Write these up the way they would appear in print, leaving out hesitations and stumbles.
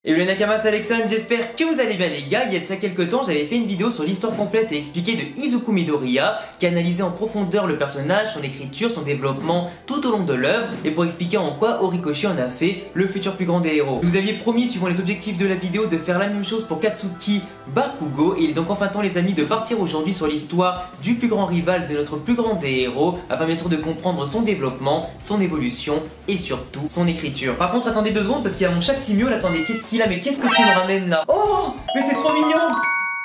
Et le Nakama, c'est Alexandre, j'espère que vous allez bien les gars. Il y a de ça quelques temps, j'avais fait une vidéo sur l'histoire complète et expliquée de Izuku Midoriya, qui analysait en profondeur le personnage, son écriture, son développement tout au long de l'œuvre, et pour expliquer en quoi Horikoshi en a fait le futur plus grand des héros. Je vous aviez promis, suivant les objectifs de la vidéo, de faire la même chose pour Katsuki Bakugo, et il est donc enfin temps les amis de partir aujourd'hui sur l'histoire du plus grand rival de notre plus grand des héros, afin bien sûr de comprendre son développement, son évolution et surtout son écriture. Par contre attendez 2 secondes parce qu'il y a mon chat qui miaule, attendez, qu'est-ce qu'il a? Mais qu'est-ce que tu me ramènes là? Oh, mais c'est trop mignon!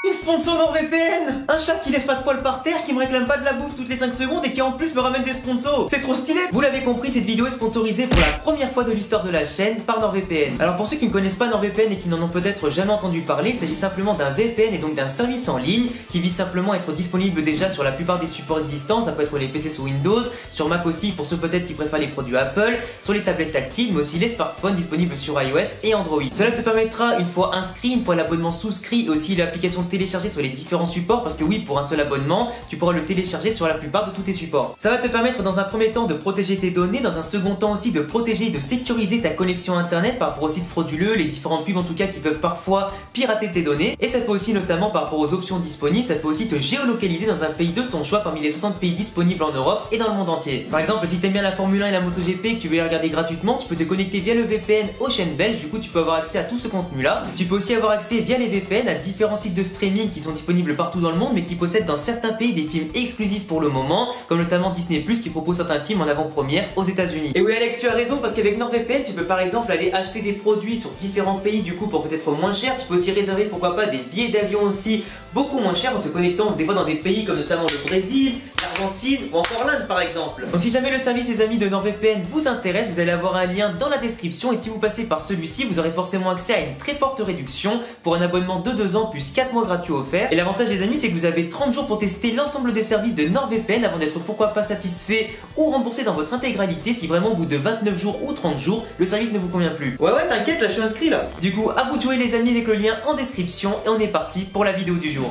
Une sponsor NordVPN! Un chat qui laisse pas de poils par terre, qui me réclame pas de la bouffe toutes les 5 secondes et qui en plus me ramène des sponsors! C'est trop stylé! Vous l'avez compris, cette vidéo est sponsorisée pour la première fois de l'histoire de la chaîne par NordVPN. Alors pour ceux qui ne connaissent pas NordVPN et qui n'en ont peut-être jamais entendu parler, il s'agit simplement d'un VPN et donc d'un service en ligne qui vise simplement à être disponible déjà sur la plupart des supports existants. Ça peut être les PC sous Windows, sur Mac aussi pour ceux peut-être qui préfèrent les produits Apple, sur les tablettes tactiles mais aussi les smartphones disponibles sur iOS et Android. Cela te permettra, une fois inscrit, une fois l'abonnement souscrit et aussi l'application téléchargée sur les différents supports, parce que oui, pour un seul abonnement tu pourras le télécharger sur la plupart de tous tes supports. Ça va te permettre dans un premier temps de protéger tes données, dans un second temps aussi de protéger et de sécuriser ta connexion internet par rapport aux sites frauduleux, les différentes pubs en tout cas qui peuvent parfois pirater tes données, et ça peut aussi notamment par rapport aux options disponibles, ça peut aussi te géolocaliser dans un pays de ton choix parmi les 60 pays disponibles en Europe et dans le monde entier. Par exemple, si t'aimes bien la Formule 1 et la MotoGP et que tu veux les regarder gratuitement, tu peux te connecter via le VPN aux chaînes belges, du coup tu peux avoir accès à tout ce contenu là. Tu peux aussi avoir accès via les VPN à différents sites de streaming qui sont disponibles partout dans le monde mais qui possèdent dans certains pays des films exclusifs pour le moment, comme notamment Disney+ qui propose certains films en avant-première aux États-Unis. Et oui Alex, tu as raison, parce qu'avec NordVPN tu peux par exemple aller acheter des produits sur différents pays du coup pour peut-être moins cher. Tu peux aussi réserver pourquoi pas des billets d'avion aussi beaucoup moins cher en te connectant des fois dans des pays comme notamment le Brésil, l'Argentine ou encore l'Inde par exemple. Donc si jamais le service les amis de NordVPN vous intéresse, vous allez avoir un lien dans la description et si vous passez par celui-ci vous aurez forcément accès à une très forte réduction pour un abonnement de 2 ans plus 4 mois gratuits offerts. Et l'avantage les amis c'est que vous avez 30 jours pour tester l'ensemble des services de NordVPN avant d'être pourquoi pas satisfait ou remboursé dans votre intégralité si vraiment au bout de 29 jours ou 30 jours le service ne vous convient plus. Ouais t'inquiète là je suis inscrit là. Du coup à vous de jouer les amis avec le lien en description et on est parti pour la vidéo du jour.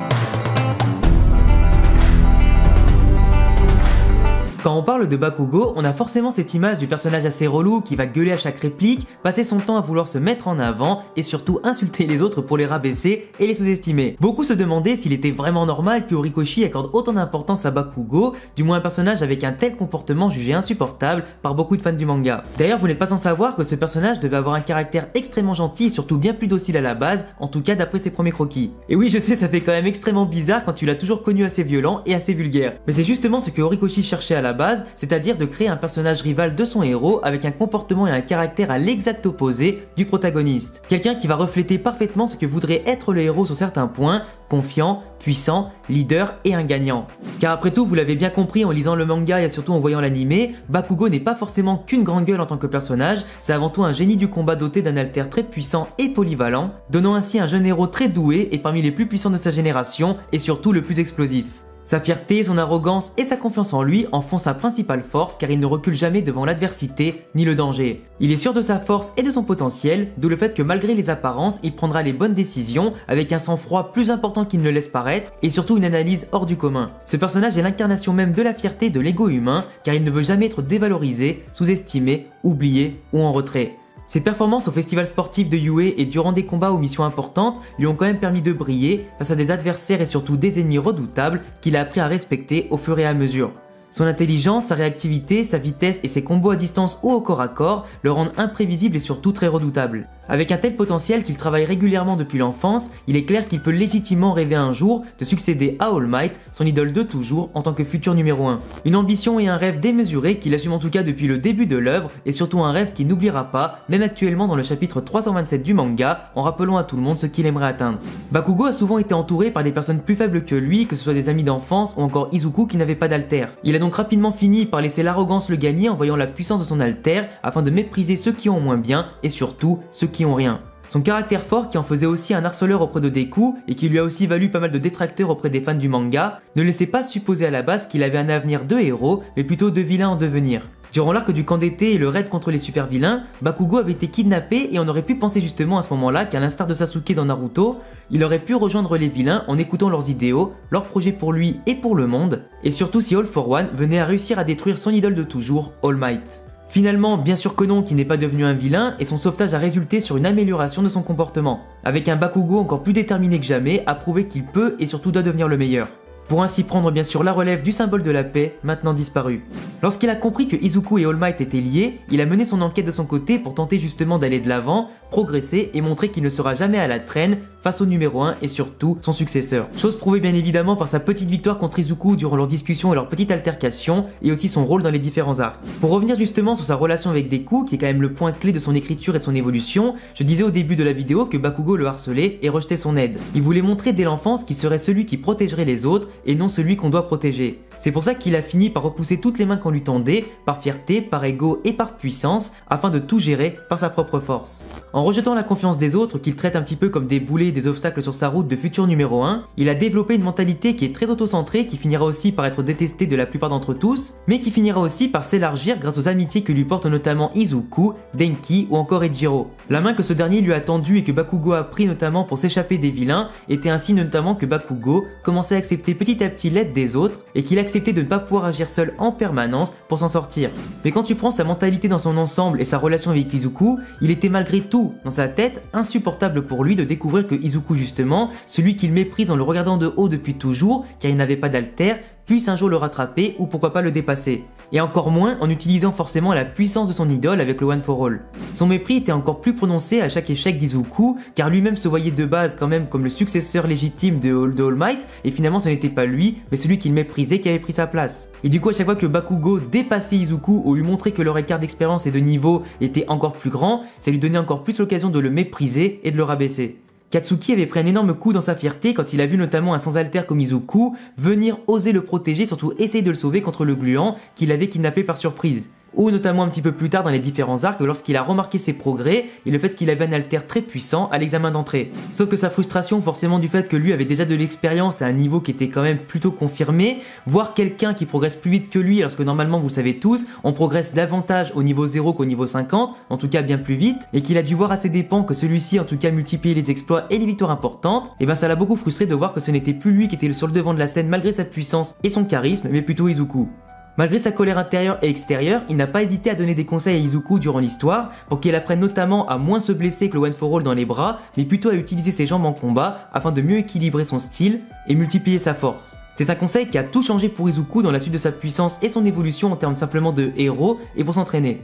Quand on parle de Bakugo, on a forcément cette image du personnage assez relou qui va gueuler à chaque réplique, passer son temps à vouloir se mettre en avant et surtout insulter les autres pour les rabaisser et les sous-estimer. Beaucoup se demandaient s'il était vraiment normal que Horikoshi accorde autant d'importance à Bakugo, du moins un personnage avec un tel comportement jugé insupportable par beaucoup de fans du manga. D'ailleurs, vous n'êtes pas sans savoir que ce personnage devait avoir un caractère extrêmement gentil et surtout bien plus docile à la base, en tout cas d'après ses premiers croquis. Et oui, je sais, ça fait quand même extrêmement bizarre quand tu l'as toujours connu assez violent et assez vulgaire. Mais c'est justement ce que Horikoshi cherchait à la base, c'est-à-dire de créer un personnage rival de son héros avec un comportement et un caractère à l'exact opposé du protagoniste. Quelqu'un qui va refléter parfaitement ce que voudrait être le héros sur certains points, confiant, puissant, leader et un gagnant. Car après tout, vous l'avez bien compris en lisant le manga et surtout en voyant l'animé, Bakugo n'est pas forcément qu'une grande gueule en tant que personnage, c'est avant tout un génie du combat doté d'un alter très puissant et polyvalent, donnant ainsi un jeune héros très doué et parmi les plus puissants de sa génération et surtout le plus explosif. Sa fierté, son arrogance et sa confiance en lui en font sa principale force car il ne recule jamais devant l'adversité ni le danger. Il est sûr de sa force et de son potentiel, d'où le fait que malgré les apparences, il prendra les bonnes décisions avec un sang-froid plus important qu'il ne le laisse paraître et surtout une analyse hors du commun. Ce personnage est l'incarnation même de la fierté de l'ego humain car il ne veut jamais être dévalorisé, sous-estimé, oublié ou en retrait. Ses performances au festival sportif de Yue et durant des combats aux missions importantes lui ont quand même permis de briller face à des adversaires et surtout des ennemis redoutables qu'il a appris à respecter au fur et à mesure. Son intelligence, sa réactivité, sa vitesse et ses combos à distance ou au corps à corps le rendent imprévisible et surtout très redoutable. Avec un tel potentiel qu'il travaille régulièrement depuis l'enfance, il est clair qu'il peut légitimement rêver un jour de succéder à All Might, son idole de toujours en tant que futur numéro 1. Une ambition et un rêve démesuré qu'il assume en tout cas depuis le début de l'œuvre et surtout un rêve qu'il n'oubliera pas, même actuellement dans le chapitre 327 du manga, en rappelant à tout le monde ce qu'il aimerait atteindre. Bakugo a souvent été entouré par des personnes plus faibles que lui, que ce soit des amis d'enfance ou encore Izuku qui n'avait pas d'alter. Il a donc rapidement fini par laisser l'arrogance le gagner en voyant la puissance de son alter afin de mépriser ceux qui ont moins bien et surtout ceux qui ont rien. Son caractère fort qui en faisait aussi un harceleur auprès de Deku et qui lui a aussi valu pas mal de détracteurs auprès des fans du manga ne laissait pas supposer à la base qu'il avait un avenir de héros mais plutôt de vilain en devenir. Durant l'arc du camp d'été et le raid contre les super vilains, Bakugo avait été kidnappé et on aurait pu penser justement à ce moment-là qu'à l'instar de Sasuke dans Naruto, il aurait pu rejoindre les vilains en écoutant leurs idéaux, leurs projets pour lui et pour le monde, et surtout si All for One venait à réussir à détruire son idole de toujours, All Might. Finalement, bien sûr que non, qu'il n'est pas devenu un vilain, et son sauvetage a résulté sur une amélioration de son comportement, avec un Bakugo encore plus déterminé que jamais à prouver qu'il peut et surtout doit devenir le meilleur. Pour ainsi prendre bien sûr la relève du symbole de la paix, maintenant disparu. Lorsqu'il a compris que Izuku et All Might étaient liés, il a mené son enquête de son côté pour tenter justement d'aller de l'avant, progresser et montrer qu'il ne sera jamais à la traîne face au numéro 1 et surtout son successeur. Chose prouvée bien évidemment par sa petite victoire contre Izuku durant leur discussion et leur petite altercation, et aussi son rôle dans les différents arcs. Pour revenir justement sur sa relation avec Deku, qui est quand même le point clé de son écriture et de son évolution, je disais au début de la vidéo que Bakugo le harcelait et rejetait son aide. Il voulait montrer dès l'enfance qu'il serait celui qui protégerait les autres et non celui qu'on doit protéger. C'est pour ça qu'il a fini par repousser toutes les mains qu'on lui tendait, par fierté, par ego et par puissance, afin de tout gérer par sa propre force. En rejetant la confiance des autres, qu'il traite un petit peu comme des boulets et des obstacles sur sa route de futur numéro 1, il a développé une mentalité qui est très auto-centrée, qui finira aussi par être détestée de la plupart d'entre tous, mais qui finira aussi par s'élargir grâce aux amitiés que lui portent notamment Izuku, Denki ou encore Ejiro. La main que ce dernier lui a tendue et que Bakugo a pris notamment pour s'échapper des vilains était un signe notamment que Bakugo commençait à accepter petit à petit l'aide des autres et qu'il acceptait de ne pas pouvoir agir seul en permanence pour s'en sortir. Mais quand tu prends sa mentalité dans son ensemble et sa relation avec Izuku, il était malgré tout, dans sa tête, insupportable pour lui de découvrir que Izuku justement, celui qu'il méprise en le regardant de haut depuis toujours car il n'avait pas d'alter, puisse un jour le rattraper ou pourquoi pas le dépasser. Et encore moins en utilisant forcément la puissance de son idole avec le One for All. Son mépris était encore plus prononcé à chaque échec d'Izuku, car lui-même se voyait de base quand même comme le successeur légitime de All Might, et finalement ce n'était pas lui, mais celui qu'il méprisait qui avait pris sa place. Et du coup à chaque fois que Bakugo dépassait Izuku ou lui montrait que leur écart d'expérience et de niveau était encore plus grand, ça lui donnait encore plus l'occasion de le mépriser et de le rabaisser. Katsuki avait pris un énorme coup dans sa fierté quand il a vu notamment un sans-alter comme Izuku venir oser le protéger, surtout essayer de le sauver contre le gluant qu'il avait kidnappé par surprise. Ou notamment un petit peu plus tard dans les différents arcs lorsqu'il a remarqué ses progrès et le fait qu'il avait un alter très puissant à l'examen d'entrée. Sauf que sa frustration forcément du fait que lui avait déjà de l'expérience à un niveau qui était quand même plutôt confirmé, voir quelqu'un qui progresse plus vite que lui alors que normalement vous le savez tous, on progresse davantage au niveau 0 qu'au niveau 50, en tout cas bien plus vite, et qu'il a dû voir à ses dépens que celui-ci en tout cas multipliait les exploits et les victoires importantes, et ben ça l'a beaucoup frustré de voir que ce n'était plus lui qui était sur le devant de la scène malgré sa puissance et son charisme, mais plutôt Izuku. Malgré sa colère intérieure et extérieure, il n'a pas hésité à donner des conseils à Izuku durant l'histoire pour qu'il apprenne notamment à moins se blesser que le One for All dans les bras, mais plutôt à utiliser ses jambes en combat afin de mieux équilibrer son style et multiplier sa force. C'est un conseil qui a tout changé pour Izuku dans la suite de sa puissance et son évolution en termes simplement de héros et pour s'entraîner.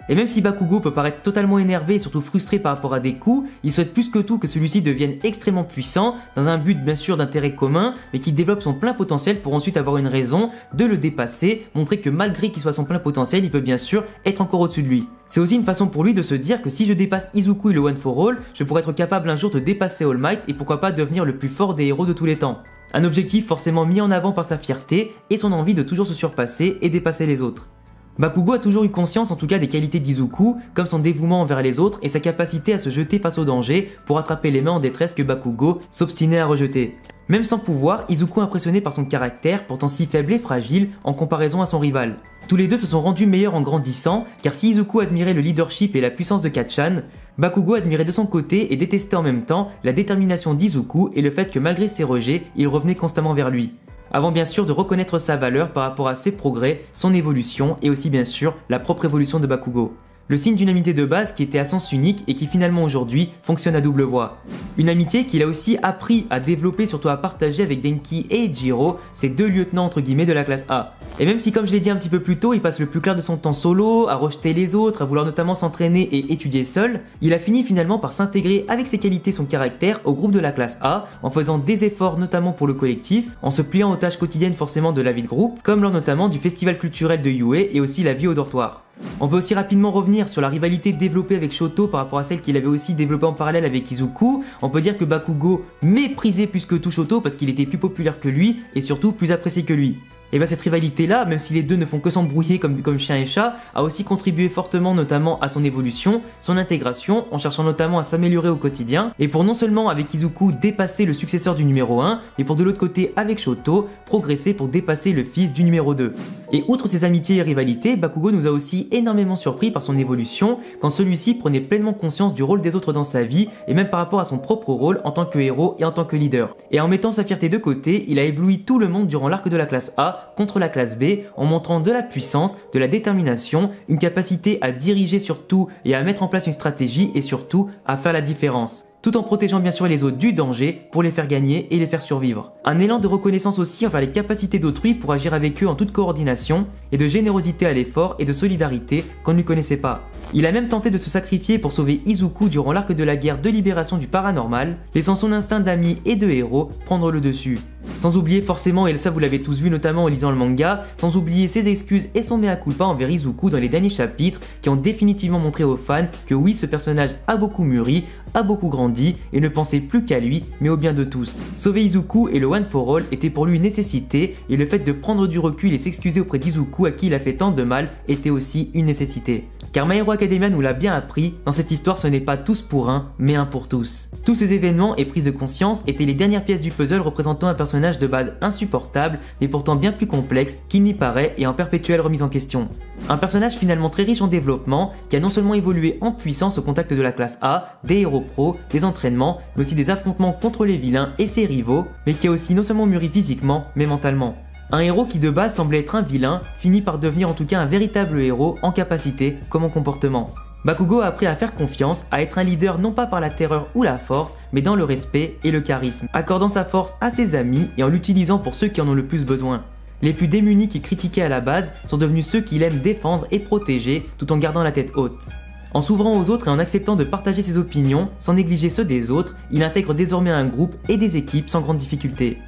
Et même si Bakugo peut paraître totalement énervé et surtout frustré par rapport à Deku, il souhaite plus que tout que celui-ci devienne extrêmement puissant, dans un but bien sûr d'intérêt commun, mais qu'il développe son plein potentiel pour ensuite avoir une raison de le dépasser, montrer que malgré qu'il soit son plein potentiel, il peut bien sûr être encore au-dessus de lui. C'est aussi une façon pour lui de se dire que si je dépasse Izuku et le One for All, je pourrais être capable un jour de dépasser All Might et pourquoi pas devenir le plus fort des héros de tous les temps. Un objectif forcément mis en avant par sa fierté et son envie de toujours se surpasser et dépasser les autres. Bakugo a toujours eu conscience en tout cas des qualités d'Izuku, comme son dévouement envers les autres et sa capacité à se jeter face au danger pour attraper les mains en détresse que Bakugo s'obstinait à rejeter. Même sans pouvoir, Izuku impressionné par son caractère, pourtant si faible et fragile en comparaison à son rival. Tous les deux se sont rendus meilleurs en grandissant, car si Izuku admirait le leadership et la puissance de Kacchan, Bakugo admirait de son côté et détestait en même temps la détermination d'Izuku et le fait que malgré ses rejets, il revenait constamment vers lui. Avant bien sûr de reconnaître sa valeur par rapport à ses progrès, son évolution et aussi bien sûr la propre évolution de Bakugo. Le signe d'une amitié de base qui était à sens unique et qui finalement aujourd'hui fonctionne à double voie. Une amitié qu'il a aussi appris à développer, surtout à partager avec Denki et Ejiro, ces deux lieutenants entre guillemets de la classe A. Et même si comme je l'ai dit un petit peu plus tôt, il passe le plus clair de son temps solo, à rejeter les autres, à vouloir notamment s'entraîner et étudier seul, il a fini finalement par s'intégrer avec ses qualités et son caractère au groupe de la classe A, en faisant des efforts notamment pour le collectif, en se pliant aux tâches quotidiennes forcément de la vie de groupe, comme lors notamment du festival culturel de Yue et aussi la vie au dortoir. On peut aussi rapidement revenir sur la rivalité développée avec Shoto par rapport à celle qu'il avait aussi développée en parallèle avec Izuku. On peut dire que Bakugo méprisait plus que tout Shoto parce qu'il était plus populaire que lui et surtout plus apprécié que lui. Et bien cette rivalité là, même si les deux ne font que s'embrouiller comme chien et chat, a aussi contribué fortement notamment à son évolution, son intégration, en cherchant notamment à s'améliorer au quotidien, et pour non seulement avec Izuku dépasser le successeur du numéro 1, mais pour de l'autre côté avec Shoto, progresser pour dépasser le fils du numéro 2. Et outre ses amitiés et rivalités, Bakugo nous a aussi énormément surpris par son évolution, quand celui-ci prenait pleinement conscience du rôle des autres dans sa vie, et même par rapport à son propre rôle en tant que héros et en tant que leader. Et en mettant sa fierté de côté, il a ébloui tout le monde durant l'arc de la classe A, A contre la classe B en montrant de la puissance, de la détermination, une capacité à diriger sur tout et à mettre en place une stratégie et surtout à faire la différence, tout en protégeant bien sûr les autres du danger pour les faire gagner et les faire survivre. Un élan de reconnaissance aussi envers les capacités d'autrui pour agir avec eux en toute coordination, et de générosité à l'effort et de solidarité qu'on ne lui connaissait pas. Il a même tenté de se sacrifier pour sauver Izuku durant l'arc de la guerre de libération du paranormal, laissant son instinct d'ami et de héros prendre le dessus. Sans oublier forcément, et ça vous l'avez tous vu notamment en lisant le manga, sans oublier ses excuses et son mea culpa envers Izuku dans les derniers chapitres qui ont définitivement montré aux fans que oui, ce personnage a beaucoup mûri, a beaucoup grandi et ne pensait plus qu'à lui mais au bien de tous. Sauver Izuku et le One for All était pour lui une nécessité, et le fait de prendre du recul et s'excuser auprès d'Izuku à qui il a fait tant de mal était aussi une nécessité. Car My Hero Academia nous l'a bien appris, dans cette histoire ce n'est pas tous pour un, mais un pour tous. Tous ces événements et prises de conscience étaient les dernières pièces du puzzle représentant un personnage de base insupportable, mais pourtant bien plus complexe qu'il n'y paraît et en perpétuelle remise en question. Un personnage finalement très riche en développement, qui a non seulement évolué en puissance au contact de la classe A, des héros pros, des entraînements, mais aussi des affrontements contre les vilains et ses rivaux, mais qui a aussi non seulement mûri physiquement, mais mentalement. Un héros qui de base semblait être un vilain, finit par devenir en tout cas un véritable héros en capacité comme en comportement. Bakugo a appris à faire confiance, à être un leader non pas par la terreur ou la force, mais dans le respect et le charisme, accordant sa force à ses amis et en l'utilisant pour ceux qui en ont le plus besoin. Les plus démunis qu'il critiquait à la base sont devenus ceux qu'il aime défendre et protéger tout en gardant la tête haute. En s'ouvrant aux autres et en acceptant de partager ses opinions sans négliger ceux des autres, il intègre désormais un groupe et des équipes sans grande difficulté.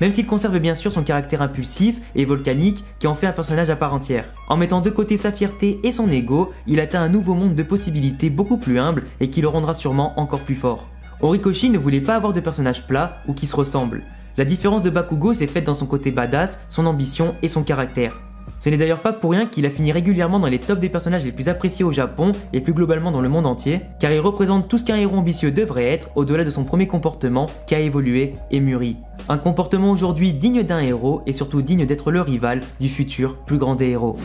Même s'il conserve bien sûr son caractère impulsif et volcanique qui en fait un personnage à part entière. En mettant de côté sa fierté et son ego, il atteint un nouveau monde de possibilités beaucoup plus humble et qui le rendra sûrement encore plus fort. Horikoshi ne voulait pas avoir de personnage plat ou qui se ressemble. La différence de Bakugo s'est faite dans son côté badass, son ambition et son caractère. Ce n'est d'ailleurs pas pour rien qu'il a fini régulièrement dans les tops des personnages les plus appréciés au Japon et plus globalement dans le monde entier, car il représente tout ce qu'un héros ambitieux devrait être au-delà de son premier comportement qui a évolué et mûri. Un comportement aujourd'hui digne d'un héros et surtout digne d'être le rival du futur plus grand des héros.